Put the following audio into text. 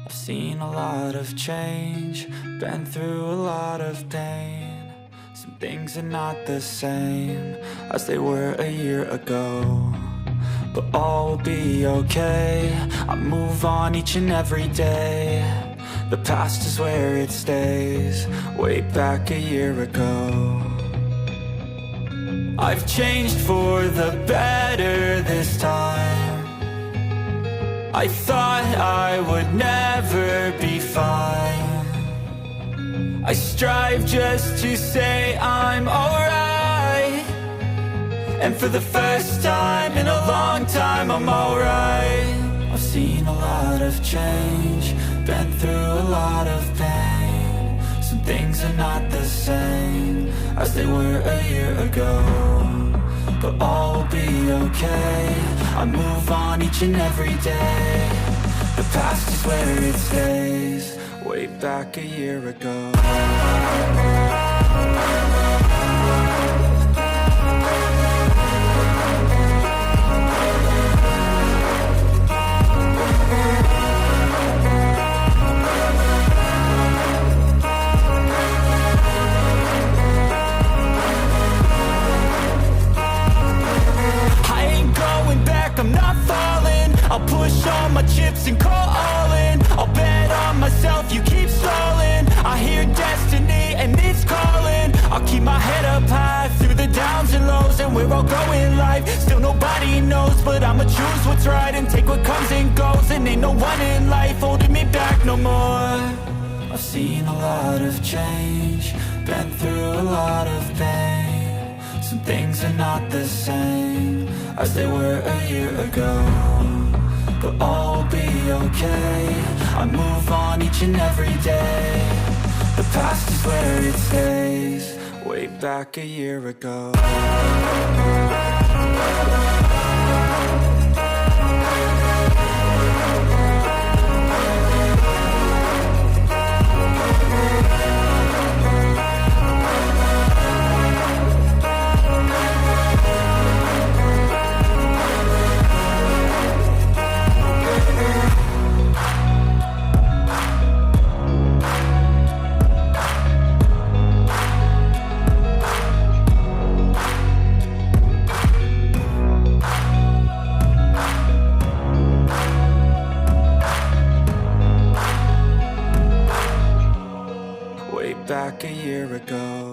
I've seen a lot of change, been through a lot of pain. Some things are not the same as they were a year ago, but all will be okay. I move on each and every day. The past is where it stays, way back a year ago. I've changed for the better this time. I thought I would never be fine. I strive just to say I'm alright, and for the first time in a long time I'm alright. I've seen a lot of change, been through a lot of pain. Some things are not the same as they were a year ago, but all will be okay. I move on each and every day. The past is where it stays, way back a year ago. I'm not falling, I'll push all my chips and call all in. I'll bet on myself, you keep stalling. I hear destiny and it's calling. I'll keep my head up high through the downs and lows, and where I'll go in life, still nobody knows. But I'ma choose what's right and take what comes and goes. And ain't no one in life holding me back no more. I've seen a lot of change, been through a lot of pain. Some things are not the same as they were a year ago, but all will be okay. I move on each and every day. The past is where it stays, way back a year ago. Back a year ago.